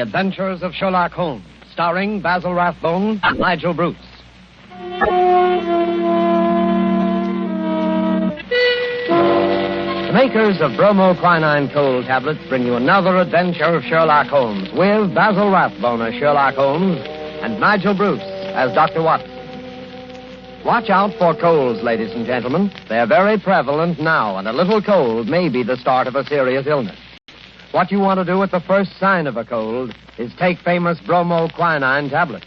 The Adventures of Sherlock Holmes, starring Basil Rathbone and Nigel Bruce. The makers of bromoquinine cold tablets bring you another adventure of Sherlock Holmes with Basil Rathbone as Sherlock Holmes and Nigel Bruce as Dr. Watson. Watch out for colds, ladies and gentlemen. They're very prevalent now, and a little cold may be the start of a serious illness. What you want to do at the first sign of a cold is take famous bromoquinine tablets.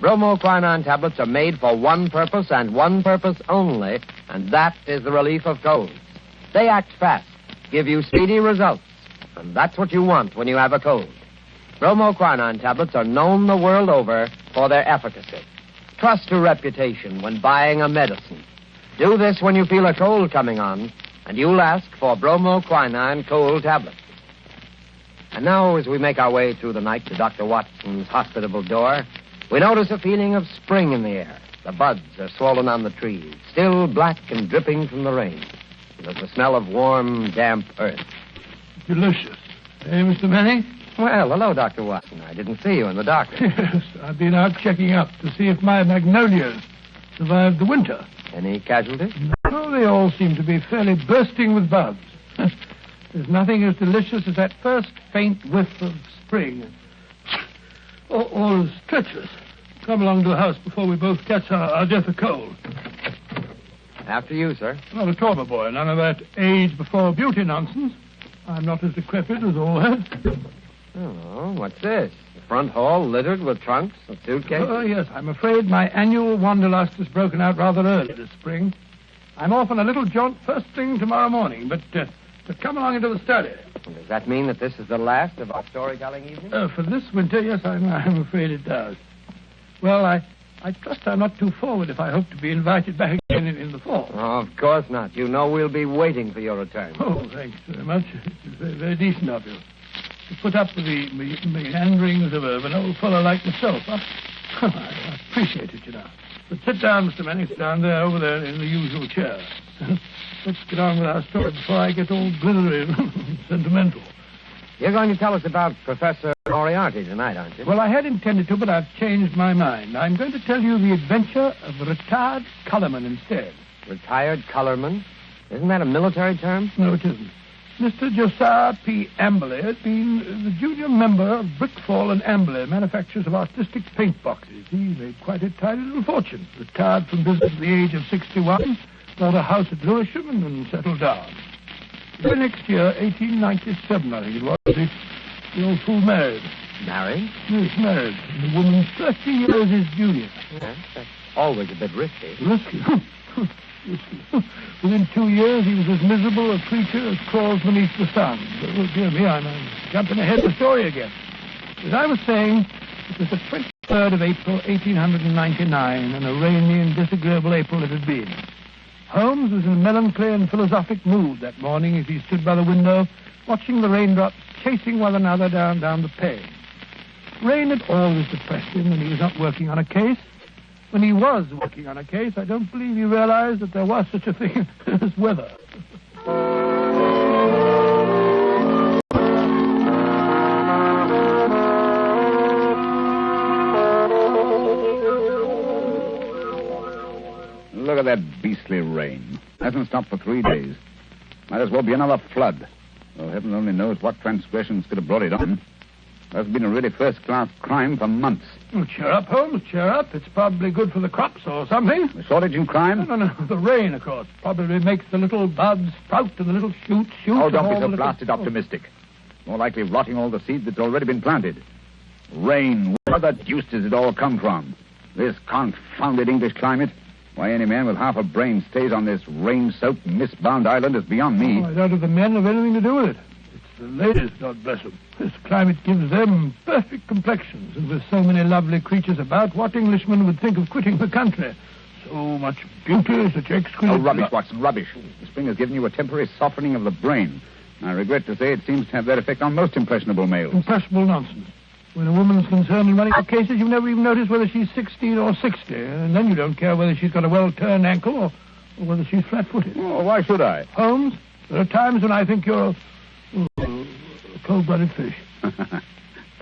Bromoquinine tablets are made for one purpose and one purpose only, and that is the relief of colds. They act fast, give you speedy results, and that's what you want when you have a cold. Bromoquinine tablets are known the world over for their efficacy. Trust to reputation when buying a medicine. Do this when you feel a cold coming on, and you'll ask for bromoquinine cold tablets. And now, as we make our way through the night to Dr. Watson's hospitable door, we notice a feeling of spring in the air. The buds are swollen on the trees, still black and dripping from the rain. There's the smell of warm, damp earth. Delicious. Hey, Mr. Manning? Well, hello, Dr. Watson. I didn't see you in the dark. Yes, I've been out checking up to see if my magnolias survived the winter. Any casualties? No, they all seem to be fairly bursting with buds. There's nothing as delicious as that first faint whiff of spring. All is treacherous. Come along to the house before we both catch our death of cold. After you, sir. Not at all, my boy. None of that age before beauty nonsense. I'm not as decrepit as all that. Oh, what's this? The front hall littered with trunks and suitcases? Oh, yes. I'm afraid my annual wanderlust has broken out rather early this spring. I'm off on a little jaunt first thing tomorrow morning, but come along into the study. Does that mean that this is the last of our storytelling evening? For this winter, yes, I'm afraid it does. Well, I trust I'm not too forward if I hope to be invited back again in the fall. Oh, of course not. You know we'll be waiting for your return. Oh, thanks very much. It's very, very decent of you. To put up with the meanderings of an old fellow like myself, huh? I appreciate it, you know. But sit down, Mr. Manning. Sit down there, over there, in the usual chair. Let's get on with our story before I get all glittery and sentimental. You're going to tell us about Professor Moriarty tonight, aren't you? Well, I had intended to, but I've changed my mind. I'm going to tell you the adventure of retired Colourman instead. Retired Colourman? Isn't that a military term? No, it isn't. Mr. Josiah P. Amberley had been the junior member of Brickfall and Amberley, manufacturers of artistic paint boxes. He made quite a tidy little fortune. Retired from business at the age of 61, bought a house at Lewisham and then settled down. The next year, 1897, I think it was, the old fool married. Married? Yes, married. The woman 30 years his junior. Yes, that's always a bit risky. Risky? Within 2 years, he was as miserable a creature as crawls beneath the sun. Oh, dear me, I'm jumping ahead of the story again. As I was saying, it was the 23rd of April, 1899, and a rainy and disagreeable April it had been. Holmes was in a melancholy and philosophic mood that morning as he stood by the window, watching the raindrops chasing one another down the pane. Rain had always depressed him when he was not working on a case. When he was working on a case, I don't believe he realized that there was such a thing as weather. Look at that beastly rain. Hasn't stopped for 3 days. Might as well be another flood. Well, heaven only knows what transgressions could have brought it on. That's been a really first-class crime for months. Oh, cheer up, Holmes, cheer up. It's probably good for the crops or something. A shortage in crime? No. The rain, of course, probably makes the little buds sprout and the little shoots shoot. Oh, don't be so blasted optimistic. More likely rotting all the seed that's already been planted. Rain, where the deuce does it all come from? This confounded English climate? Why any man with half a brain stays on this rain-soaked, mist-bound island is beyond me. I doubt if the men have anything to do with it. It's the ladies, God bless them. This climate gives them perfect complexions, and with so many lovely creatures about, what Englishman would think of quitting the country? So much beauty, such exquisite... Oh, rubbish, Watson, rubbish. The spring has given you a temporary softening of the brain. I regret to say it seems to have that effect on most impressionable males. Impressionable nonsense. When a woman's concerned in one of your cases, you never even notice whether she's 16 or 60, and then you don't care whether she's got a well-turned ankle or whether she's flat-footed. Oh, why should I? Holmes, there are times when I think you're a cold-blooded fish.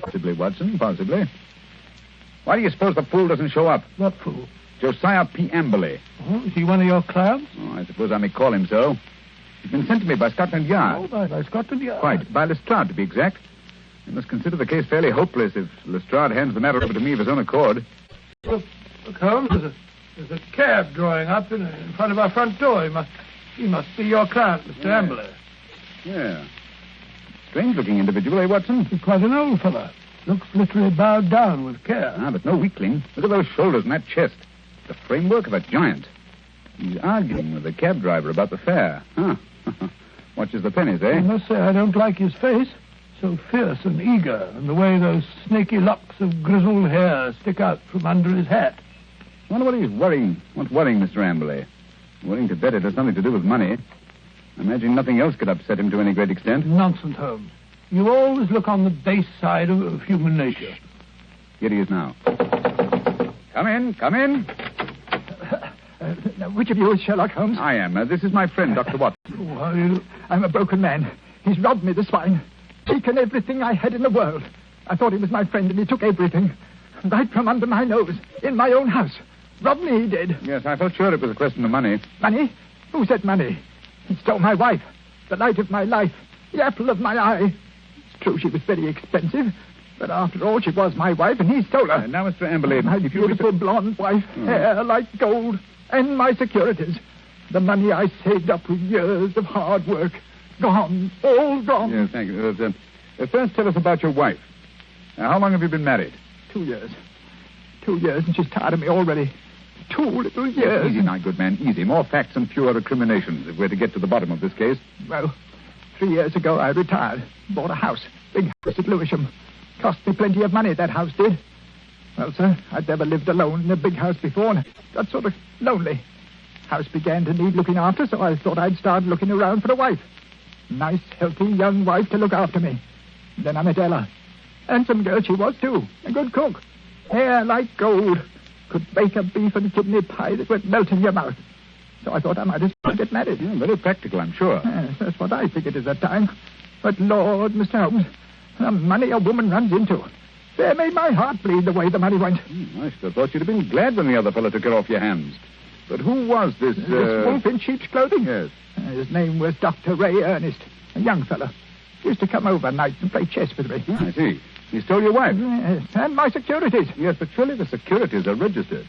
Possibly, Watson, possibly. Why do you suppose the fool doesn't show up? What fool? Josiah P. Amberley. Oh, is he one of your clients? Oh, I suppose I may call him so. He's been sent to me by Scotland Yard. Oh, by Scotland Yard. Quite. By Lestrade, to be exact. You must consider the case fairly hopeless if Lestrade hands the matter over to me of his own accord. Look, Holmes, there's a cab drawing up in front of our front door. He must be your client, Mr. Amberley. Yeah. Strange-looking individual, Watson? He's quite an old fellow. Looks literally bowed down with care. Ah, but no weakling. Look at those shoulders and that chest. The framework of a giant. He's arguing with the cab driver about the fare. Huh. Watches the pennies, eh? I must say I don't like his face. So fierce and eager, and the way those snaky locks of grizzled hair stick out from under his hat. I wonder what he's worrying. What's worrying Mr. Amberley? Willing to bet it has something to do with money. I imagine nothing else could upset him to any great extent. Nonsense, Holmes. You always look on the base side of human nature. Here he is now. Come in, come in. Now, which of you is Sherlock Holmes? I am. This is my friend, Dr. Watson. Oh, are you... I'm a broken man. He's robbed me, the swine. Taken everything I had in the world. I thought he was my friend, and he took everything. Right from under my nose, in my own house. Robbed me, he did. Yes, I felt sure it was a question of money. Money? Who said money? He stole my wife, the light of my life, the apple of my eye. It's true she was very expensive, but after all, she was my wife, and he stole her. Now, Mr. Amberley... My beautiful blonde wife, hair like gold, and my securities. The money I saved up with years of hard work. Gone, all gone. Yes, thank you. First, tell us about your wife. How long have you been married? 2 years. 2 years, and she's tired of me already. 2 little years. Easy now, good man, easy. More facts and fewer recriminations if we're to get to the bottom of this case. Well, 3 years ago I retired. Bought a house. Big house at Lewisham. Cost me plenty of money, that house did. Well, sir, I'd never lived alone in a big house before, and got sort of lonely. House began to need looking after, so I thought I'd start looking around for a wife. Nice, healthy, young wife to look after me. Then I met Ella. Handsome girl she was, too. A good cook. Hair like gold. Could bake a beef and kidney pie that would melt in your mouth. So I thought I might as well get married. Yeah, very practical, I'm sure. Yes, that's what I figured at that time. But, Lord, Mr. Holmes, the money a woman runs into. They made my heart bleed the way the money went. I should have thought you'd have been glad when the other fellow took it off your hands. But who was this... This wolf in sheep's clothing? Yes. His name was Dr. Ray Ernest, a young fellow. Used to come over nights and play chess with me. I see. He stole your wife. Yes, and my securities. Yes, but surely the securities are registered.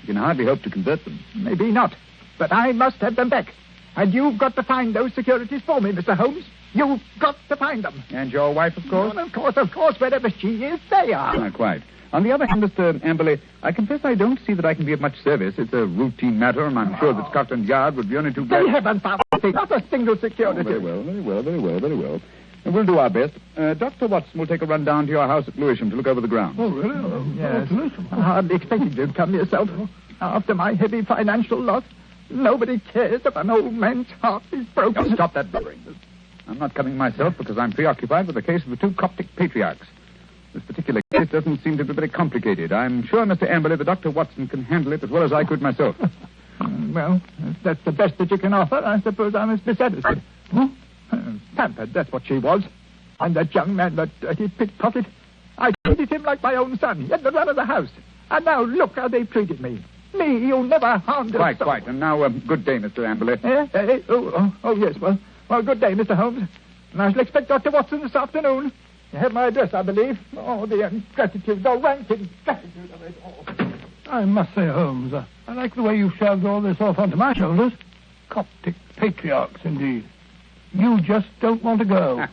You can hardly hope to convert them. Maybe not, but I must have them back. And you've got to find those securities for me, Mr. Holmes. You've got to find them. And your wife, of course? Well, of course, wherever she is, they are. Not quite. On the other hand, Mr. Amberley, I confess I don't see that I can be of much service. It's a routine matter, and I'm sure that Scotland Yard would be only too glad... They haven't found not a single security. Very well. And we'll do our best. Dr. Watson will take a run down to your house at Lewisham to look over the grounds. Oh, really? Oh, Yes. Lewisham. I hardly expected you to come yourself. After my heavy financial loss, nobody cares if an old man's heart is broken. Now, stop that blubbering. I'm not coming myself because I'm preoccupied with the case of the 2 Coptic patriarchs. This particular case doesn't seem to be very complicated. I'm sure, Mr. Amberley, that Dr. Watson can handle it as well as I could myself. Well, if that's the best that you can offer, I suppose I must be satisfied. Pampered, that's what she was. And that young man, that dirty pickpocket, I treated him like my own son. He had the run of the house. And now look how they've treated me. Me, you never harmed a soul. Quite. And now, good day, Mr. Amberley. Yes. Well, good day, Mr. Holmes. And I shall expect Dr. Watson this afternoon. You have my address, I believe. Oh, the ingratitude, the rank ingratitude of it all. I must say, Holmes, I like the way you shoved all this off onto my shoulders. Coptic patriarchs, indeed. You just don't want to go.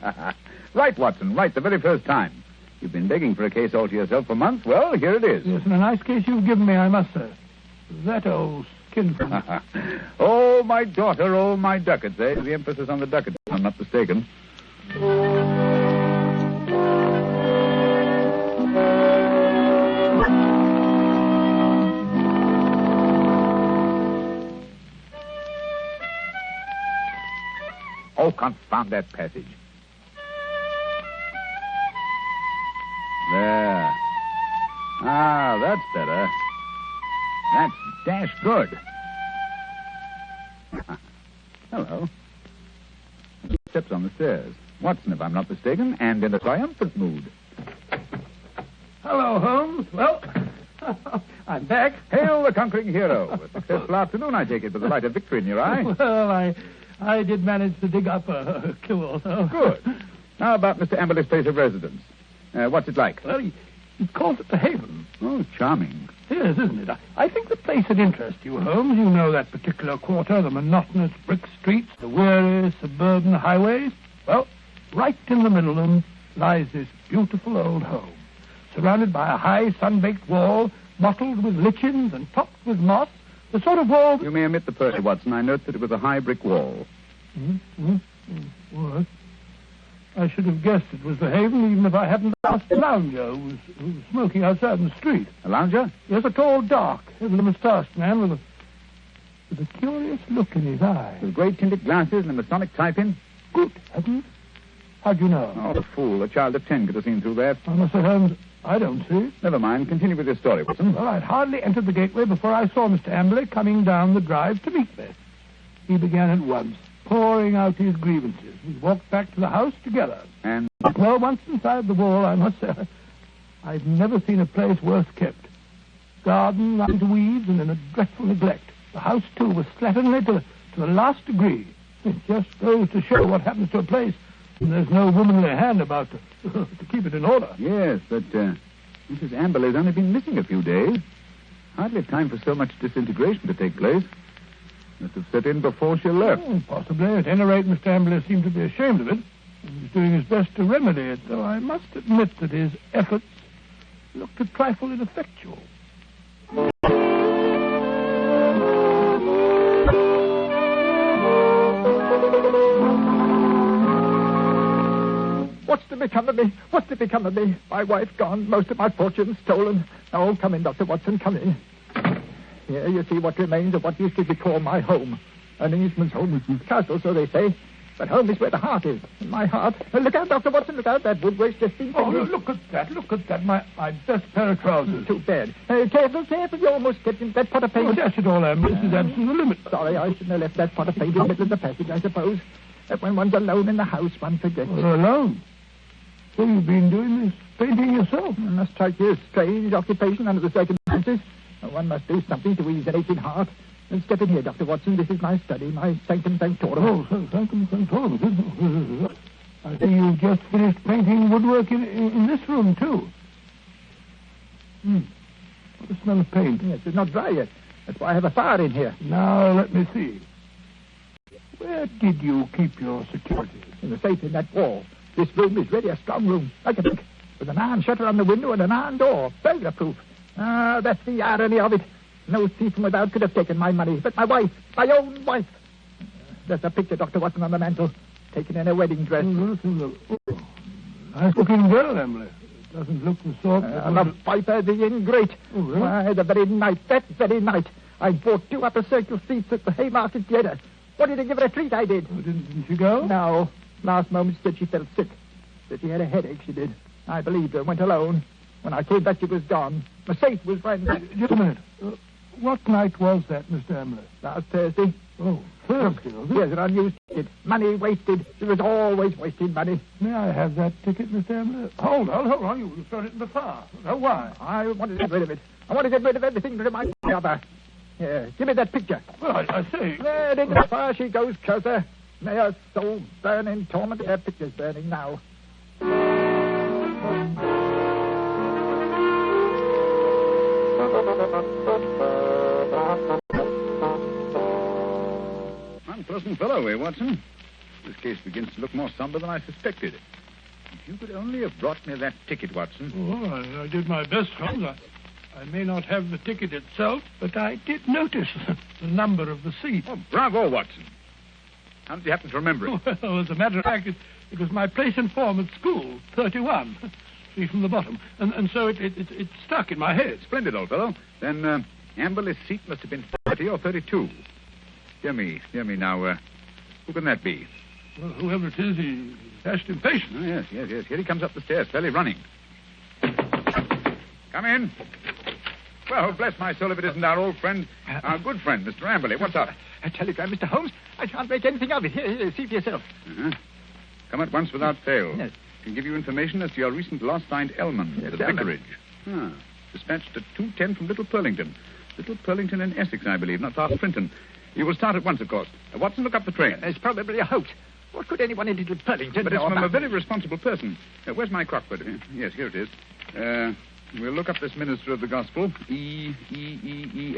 Right, Watson, right, the very first time. You've been begging for a case all to yourself for months. Well, here it is. Yes, and a nice case you've given me, I must say. That old skinflint. Oh, my daughter, oh, my ducats, eh? The emphasis on the ducats, if I'm not mistaken. Oh, confound that passage. There. Ah, that's better. That's dash good. Hello. Steps on the stairs. Watson, if I'm not mistaken, and in a triumphant mood. Hello, Holmes. Well, I'm back. Hail the conquering hero. A successful afternoon, I take it, with the light of victory in your eye. Well, I did manage to dig up a kill. Good. How about Mr. Amberley's place of residence? What's it like? Well, he calls it the Haven. Oh, charming. Yes, isn't it? I think the place would interest you, Holmes. You know that particular quarter, the monotonous brick streets, the weary suburban highways. Well, right in the middle of them lies this beautiful old home, surrounded by a high sun-baked wall, mottled with lichens and topped with moss, the sort of wall... You may omit the Percy, Watson. I note that it was a high brick wall. What? I should have guessed it was the Haven, even if I hadn't asked the lounger who was smoking outside in the street. A lounger? Yes, a tall, dark, heavily moustached man with a curious look in his eye. With great tinted glasses and a Masonic type-in? Good heavens. How'd you know? Oh, the fool. A child of 10 could have seen through that. Oh, Mr. Holmes, I don't see. Never mind. Continue with your story, Watson. Well, I'd hardly entered the gateway before I saw Mr. Amberley coming down the drive to meet me. He began at once, pouring out his grievances. We walked back to the house together. And? Well, once inside the wall, I must say, I've never seen a place worse kept. Garden lined with weeds and in a dreadful neglect. The house, too, was slatternly to the last degree. It just goes to show what happens to a place when there's no womanly hand about to keep it in order. Yes, but Mrs. Amberley's only been missing a few days. Hardly time for so much disintegration to take place. Must have set in before she left. Oh, possibly. At any rate, Mr. Amberley seemed to be ashamed of it. He was doing his best to remedy it, though I must admit that his efforts looked a trifle ineffectual. What's to become of me? What's to become of me? My wife gone, most of my fortune stolen. Oh, come in, Dr. Watson, come in. Here you see what remains of what used to be called my home. An Englishman's home is his castle, so they say. But home is where the heart is. And my heart... Look out, Dr. Watson, look out. That woodwork's just been... Oh, look at that. My best pair of trousers. Too bad. Careful. You almost kept in that pot of paint. Oh, dash it all, Em. This is absolutely the limit. Sorry, I shouldn't have left that pot of paint in the middle of the passage, I suppose. When one's alone in the house, one forgets. Alone? So you've been doing this painting yourself? It must strike you a strange occupation under the circumstances. One must do something to ease an aching heart. And step in here, Dr. Watson. This is my study, my sanctum sanctorum. Oh, sanctum sanctorum. I see you've just finished painting woodwork in this room, too. What a smell of paint. Yes, it's not dry yet. That's why I have a fire in here. Now, let me see. Where did you keep your securities? In the safe in that wall. This room is really a strong room, like a bank, with an iron shutter on the window and an iron door, burglar-proof. Ah, that's the irony of it. No thief from without could have taken my money, but my wife, my own wife. There's a picture, Dr. Watson, on the mantel, taken in a wedding dress. Nice-looking girl, Emily. It doesn't look the sort... the viper, the ingrate. Oh, really? Why, that very night, I bought 2 upper circle seats at the Haymarket Theatre. Wanted to give her a treat, I did. Oh, didn't she go? No. Last moment she said she felt sick. Said she had a headache, she did. I believed her, went alone. When I came back, she was gone. The safe was right... Just a minute. What night was that, Mr. Emily? Last Thursday. Oh, Thursday, was it? Yes, an unused ticket. Money wasted. She was always wasting money. May I have that ticket, Mr. Emily? Hold on. You've thrown it in the fire. Oh, why? I want to get rid of it. I want to get rid of everything that reminds me of her. Here, give me that picture. Well, I see. There, into the fire she goes, closer. May her soul burn in torment. Her picture's burning now. Unpleasant fellow, eh, Watson? This case begins to look more somber than I suspected. If you could only have brought me that ticket, Watson. Oh, I did my best, Holmes. I may not have the ticket itself, but I did notice the number of the seat. Oh, bravo, Watson. How did you happen to remember it? Well, as a matter of fact, it was my place in form at school, 31. See from the bottom. And so it stuck in my head. Splendid, old fellow. Then Amberley's seat must have been 30 or 32. Dear me now. Who can that be? Well, whoever it is, he's dashed impatient. Oh, yes. Here he comes up the stairs, fairly running. Come in. Well, bless my soul if it isn't our old friend, our good friend, Mr. Amberley. What's up? A telegram, Mr. Holmes. I can't make anything of it. Here, see for yourself. Uh-huh. Come at once without fail. Yes. Can give you information as to your recent loss signed Elman, Yes, the Elman. vicarage. Ah, dispatched at 2:10 from Little Purlington. Little Purlington in Essex, I believe, not far from Frinton. You will start at once, of course. Watson, look up the train. It's probably a hoax. What could anyone in Little Purlington But it's know from about a very responsible person. Where's my Crockford? Yes, here it is. We'll look up this minister of the gospel.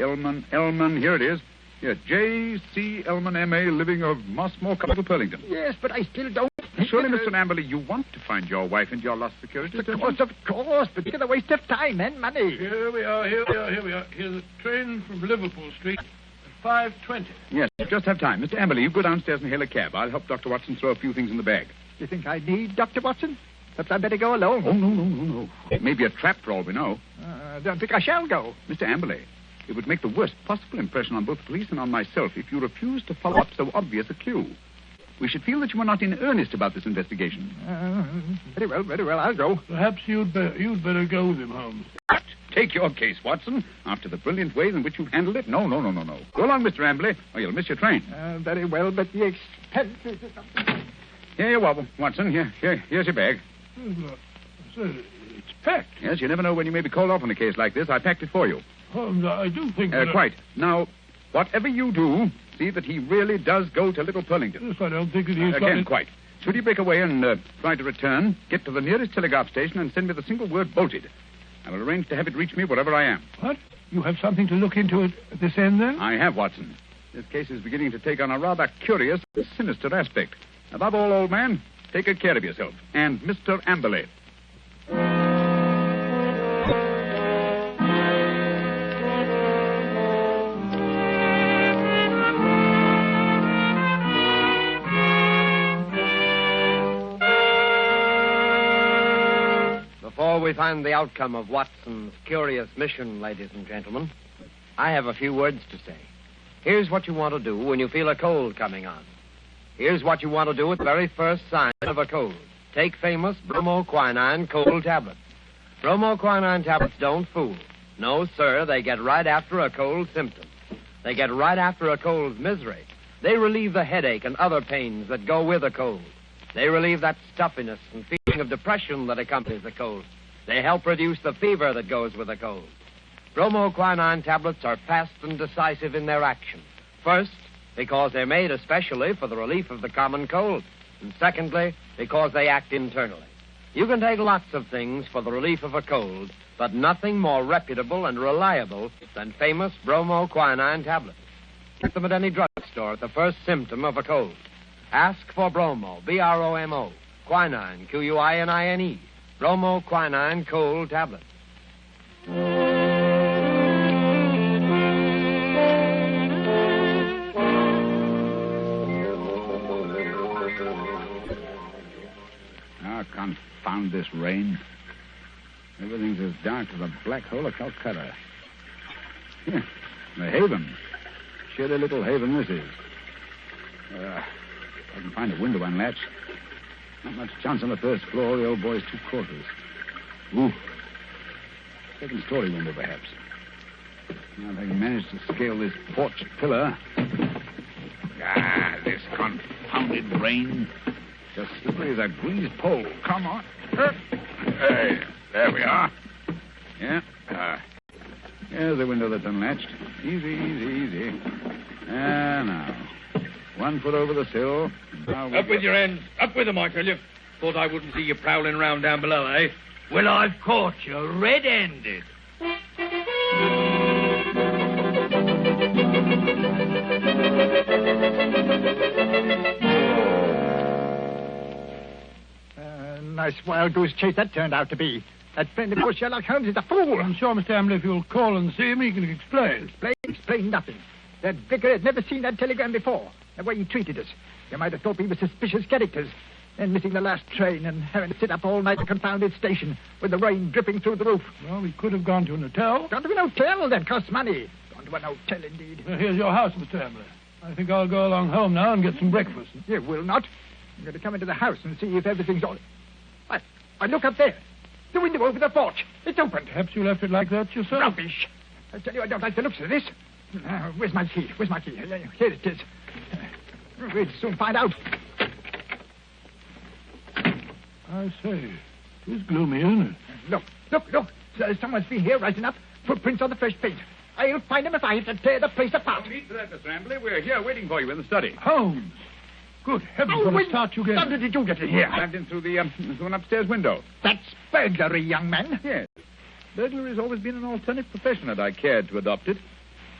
Elman. Here it is. Yes, J.C. Elman, M.A., living of Mossmore, Little Purlington. Yes, but I still don't... Surely, Mr. Amberley, you want to find your wife and your lost security, don't you? Of course, but it's a waste of time and money. Here we are. Here's the train from Liverpool Street at 5:20. Yes, you just have time. Mr. Amberley, you go downstairs and hail a cab. I'll help Dr. Watson throw a few things in the bag. You think I need Dr. Watson? Perhaps I'd better go alone. Oh, no. It may be a trap for all we know. I don't think I shall go. Mr. Amberley, it would make the worst possible impression on both the police and on myself if you refused to follow up so obvious a clue. We should feel that you were not in earnest about this investigation. Very well, I'll go. Perhaps you'd better go with him, Holmes. What? Take your case, Watson. After the brilliant ways in which you've handled it? No. Go along, Mr. Amberley, or you'll miss your train. Very well, but the expenses or something. Here you are, Watson. Here's your bag. It's packed. Yes, you never know when you may be called off on a case like this. I packed it for you. Holmes, I do think Quite. Now, whatever you do, see that he really does go to Little Purlington. Yes, I don't think that he's Again, quite. Should he break away and try to return, get to the nearest telegraph station and send me the single word bolted. I will arrange to have it reach me wherever I am. What? You have something to look into at this end, then? I have, Watson. This case is beginning to take on a rather curious, sinister aspect. Above all, old man, take good care of yourself. And Mr. Amberley. Before we find the outcome of Watson's curious mission, ladies and gentlemen, I have a few words to say. Here's what you want to do when you feel a cold coming on. Here's what you want to do at the very first sign of a cold. Take famous bromoquinine cold tablets. Bromoquinine tablets don't fool. No, sir, they get right after a cold symptom. They get right after a cold's misery. They relieve the headache and other pains that go with a cold. They relieve that stuffiness and feeling of depression that accompanies a cold. They help reduce the fever that goes with a cold. Bromoquinine tablets are fast and decisive in their action. First, because they're made especially for the relief of the common cold. And secondly, because they act internally. You can take lots of things for the relief of a cold, but nothing more reputable and reliable than famous bromoquinine tablets. Get them at any drugstore at the first symptom of a cold. Ask for bromo, B-R-O-M-O, quinine, Q-U-I-N-I-N-E, bromoquinine cold tablets. Confound this rain. Everything's as dark as a black hole of Calcutta. Yeah, the haven. Shitty little haven this is. I can find a window unlatched. Not much chance on the first floor. The old boy's 2 quarters. Ooh. Second-story window, perhaps. Now, if I can manage to scale this porch pillar. This confounded rain. Just slippery as a greased pole. Come on. Hey, there we are. Yeah. There's the window that's unlatched. Easy. Now. 1 foot over the sill. Up with your hands. Up with them, I tell you. Thought I wouldn't see you prowling round down below, eh? Well, I've caught you red-handed. Nice wild goose chase that turned out to be. That friend of yours, Sherlock Holmes, is a fool. I'm sure, Mr. Amberley, if you'll call and see him, he can explain. Explain nothing. That vicar had never seen that telegram before. The way he treated us. You might have thought we were suspicious characters. Then missing the last train and having to sit up all night at the confounded station with the rain dripping through the roof. Well, we could have gone to an hotel. Gone to an hotel? That costs money. Gone to an hotel, indeed. Here's your house, Mr. Amberley. I think I'll go along home now and get some breakfast. You will not. I'm going to come into the house and see if everything's all... Why, look up there. The window over the porch. It's open. Perhaps you left it like that yourself? Rubbish. I tell you, I don't like the looks of this. Where's my key? Here it is. We'll soon find out. I say, it is gloomy, isn't it? Look. Someone's been here right enough. Footprints on the fresh paint. I'll find them if I have to tear the place apart. No need for that, Mr. Amberley. We're here waiting for you in the study. Holmes! Good heavens, what a start you gave. How did you get in here? Climbed in through an upstairs window. That's burglary, young man. Yes. Burglary has always been an alternate profession, and I cared to adopt it.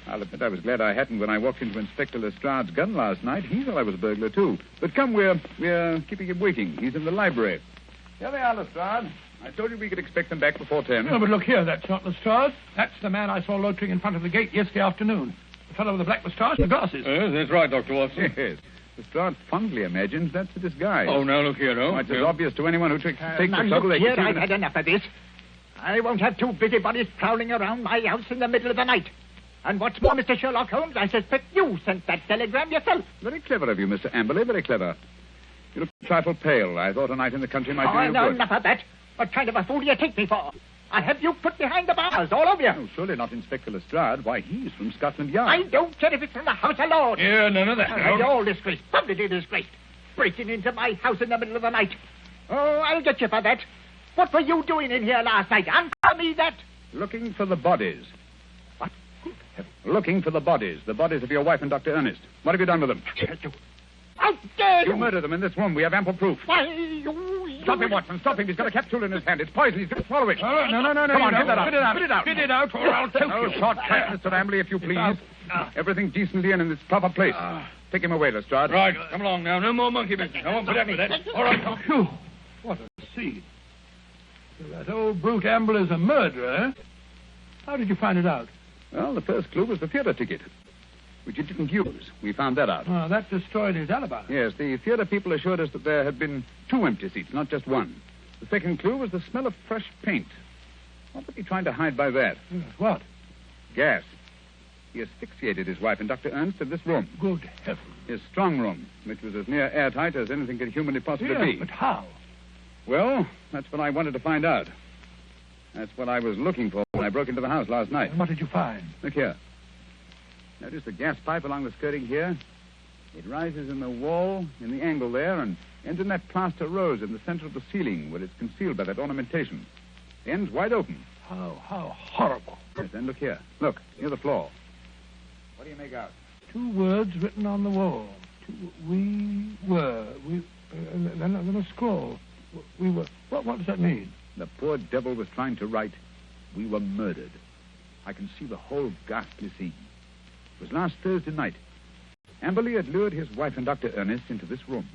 I'll admit I was glad I hadn't when I walked into Inspector Lestrade's gun last night. He thought I was a burglar, too. But come, we're keeping him waiting. He's in the library. Here they are, Lestrade. I told you we could expect them back before 10. No, but look here, that's not Lestrade. That's the man I saw loitering in front of the gate yesterday afternoon. The fellow with the black moustache and the glasses. Yes, that's right, Dr. Watson. Yes. Lestrade fondly imagines that's a disguise. Oh, now look here, though. It's as obvious to anyone who takes the Now, trouble. look here, I've had enough of this. I won't have two busybodies prowling around my house in the middle of the night. And what's more, Mr. Sherlock Holmes, I suspect you sent that telegram yourself. Very clever of you, Mr. Amberley, very clever. You look a trifle pale. I thought a night in the country might do you no, good. enough of that. What kind of a fool do you take me for? I have you put behind the bars, all of you. Oh, surely not Inspector Lestrade. Why, he's from Scotland Yard. I don't care if it's from the House of Lords. Yeah, none of that. You're all disgraced, publicly disgraced. Breaking into my house in the middle of the night. Oh, I'll get you for that. What were you doing in here last night? Answer me that. Looking for the bodies. What? Looking for the bodies of your wife and Dr. Ernest. What have you done with them? How dare you? You murdered them in this room. We have ample proof. Why, you... Stop him, Watson. Stop him. He's got a capsule in his hand. It's poison. He's going to swallow it. No. Come on, you get that out. Spit it out. Spit it out. Spit it out, or I'll choke No you. shortcut, Mr. Amberley, if you please. Everything decently and in its proper place. Take him away, Lestrade. Right, come along now. No more monkey business. I won't put up with that. All right, come. Phew, what a scene. So that old brute Ambler's a murderer, eh? How did you find it out? Well, the first clue was the theater ticket, which you didn't use. We found that out. Oh, that destroyed his alibi. Yes, the theater people assured us that there had been 2 empty seats, not just one. The second clue was the smell of fresh paint. What was he trying to hide by that? Yes, what? Gas. He asphyxiated his wife and Dr. Ernst in this room, Good heavens. his strong room, which was as near airtight as anything could humanly possibly Yes, be. but how? Well, that's what I wanted to find out. That's what I was looking for when I broke into the house last night. And what did you find? Look here. Notice the gas pipe along the skirting here? It rises in the wall, in the angle there, and ends in that plaster rose in the center of the ceiling where it's concealed by that ornamentation. The end's wide open. How horrible. Yes, then look here. Look, near the floor. What do you make out? 2 words written on the wall. We were. Then a scroll. We were. What does that mean? The poor devil was trying to write, "We were murdered." I can see the whole ghastly scene. It was last Thursday night. Amberley had lured his wife and Dr. Ernest into this room.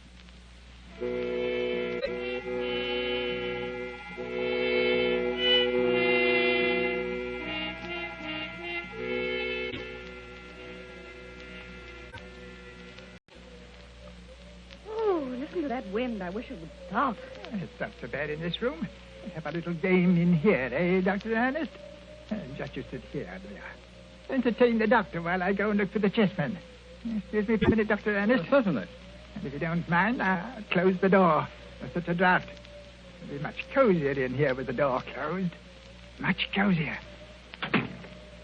Oh, listen to that wind. I wish it would stop. It's not so bad in this room. Have a little game in here, eh, Dr. Ernest? Just you sit here, there. Entertain the doctor while I go and look for the chessmen. Excuse me for a minute, Dr. Ernest. Certainly. And if you don't mind, I'll close the door. There's such a draft. It'll be much cozier in here with the door closed. Much cozier.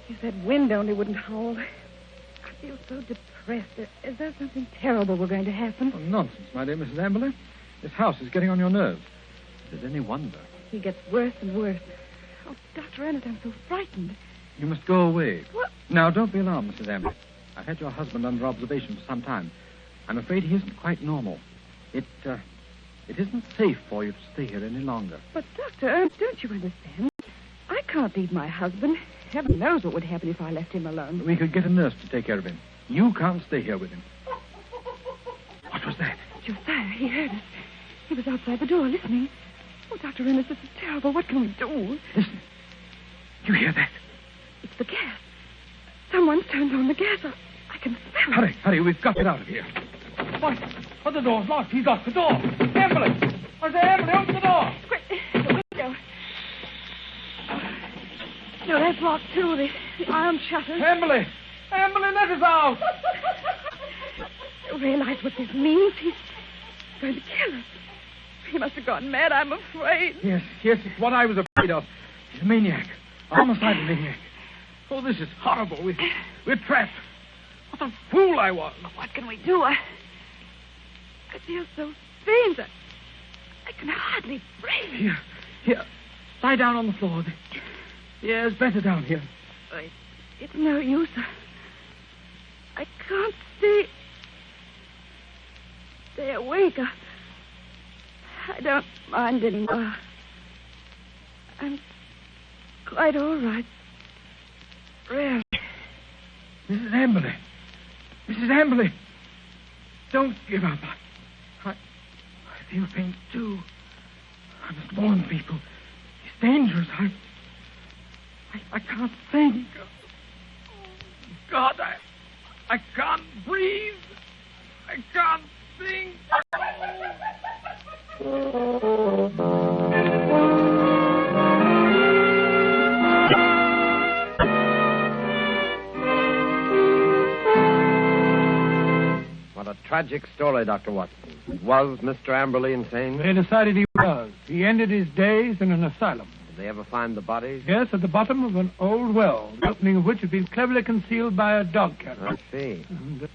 If that wind only wouldn't howl. I feel so depressed. Is there something terrible we're going to happen? Oh, nonsense, my dear Mrs. Amberley. This house is getting on your nerves. Is it any wonder? He gets worse and worse. Oh, Dr. Ernest, I'm so frightened. You must go away. What? Now, don't be alarmed, Mrs. Amberley. I've had your husband under observation for some time. I'm afraid he isn't quite normal. It isn't safe for you to stay here any longer. But, Dr. Ernest, don't you understand? I can't leave my husband. Heaven knows what would happen if I left him alone. We could get a nurse to take care of him. You can't stay here with him. What was that? Josiah, he heard us. He was outside the door listening. Oh, Dr. Ernest, this is terrible. What can we do? Listen. You hear that? It's the gas. Someone's turned on the gas. I can smell it. Hurry. We've got to get out of here. What? Oh, the door's locked. He's locked the door. Amberley! I say, Amberley, open the door. Quick, the window. No, that's locked, too. The iron shutters. Amberley! Amberley, let us out! You realize what this means? He's going to kill us. He must have gone mad, I'm afraid. Yes, it's what I was afraid of. He's a maniac. A homicidal maniac. Oh, this is horrible. We're trapped. What a fool I was. What can we do? I feel so faint. I can hardly breathe. Here. Lie down on the floor. The air's better down here. It's no use. I can't stay awake. I don't mind anymore. I'm quite all right. Really. Mrs. Amberley. Mrs. Amberley. Don't give up. I feel pain, too. I must warn people. It's dangerous. I can't think. God, I can't breathe. I can't think. What a tragic story, Dr. Watson. Was Mr. Amberley insane? They decided he was. He ended his days in an asylum. Did they ever find the bodies? Yes, at the bottom of an old well, the opening of which had been cleverly concealed by a dog catcher. I see. And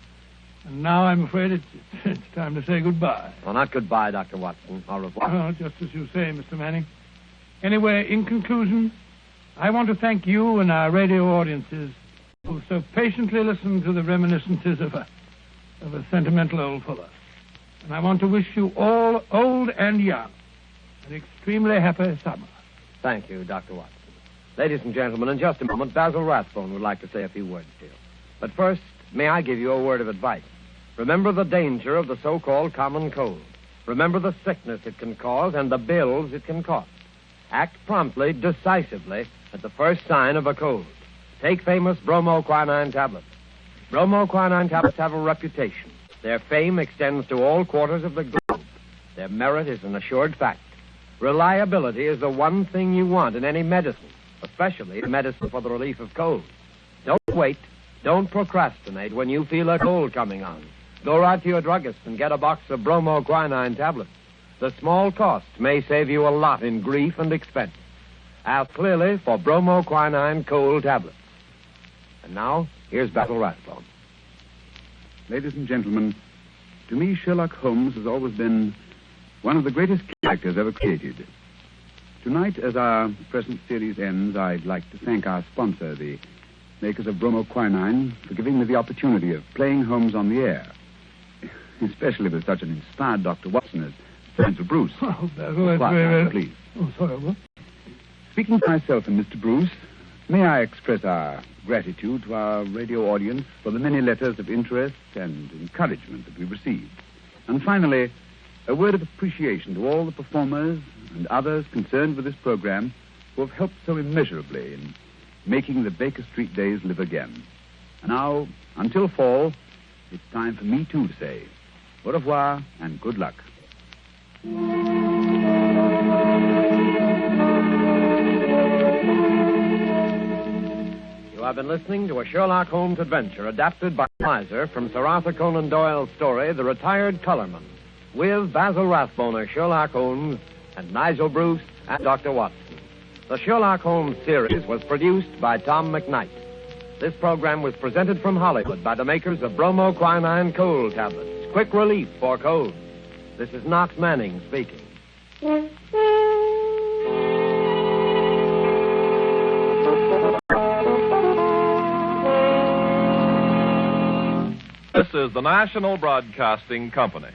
now I'm afraid it's time to say goodbye. Well, not goodbye, Dr. Watson. Au revoir. Well, just as you say, Mr. Manning. Anyway, in conclusion, I want to thank you and our radio audiences who so patiently listened to the reminiscences of a sentimental old fellow. And I want to wish you all, old and young, an extremely happy summer. Thank you, Dr. Watson. Ladies and gentlemen, in just a moment, Basil Rathbone would like to say a few words to you. But first, may I give you a word of advice? Remember the danger of the so-called common cold. Remember the sickness it can cause and the bills it can cost. Act promptly, decisively, at the first sign of a cold. Take famous bromoquinine tablets. Bromoquinine tablets have a reputation. Their fame extends to all quarters of the globe. Their merit is an assured fact. Reliability is the one thing you want in any medicine, especially medicine for the relief of colds. Don't wait. Don't procrastinate when you feel a cold coming on. Go right to your druggist and get a box of bromoquinine tablets. The small cost may save you a lot in grief and expense. Ask clearly for bromoquinine cold tablets. And now, here's Basil Rathbone. Ladies and gentlemen, to me, Sherlock Holmes has always been one of the greatest characters ever created. Tonight, as our present series ends, I'd like to thank our sponsor, the makers of bromoquinine, for giving me the opportunity of playing Holmes on the air, especially with such an inspired Dr. Watson as Nigel Bruce. Oh, Basil, that's very... Please. Oh, sorry, what? Speaking for myself and Mr. Bruce, may I express our gratitude to our radio audience for the many letters of interest and encouragement that we received. And finally, a word of appreciation to all the performers and others concerned with this program who have helped so immeasurably in making the Baker Street days live again. And now, until fall, it's time for me, too, to say au revoir and good luck. You have been listening to a Sherlock Holmes adventure adapted by Miser from Sir Arthur Conan Doyle's story, The Retired Colourman, with Basil Rathbone, Sherlock Holmes, and Nigel Bruce and Dr. Watson. The Sherlock Holmes series was produced by Tom McKnight. This program was presented from Hollywood by the makers of bromoquinine cold tablets, quick relief for colds. This is Knox Manning speaking. This is the National Broadcasting Company.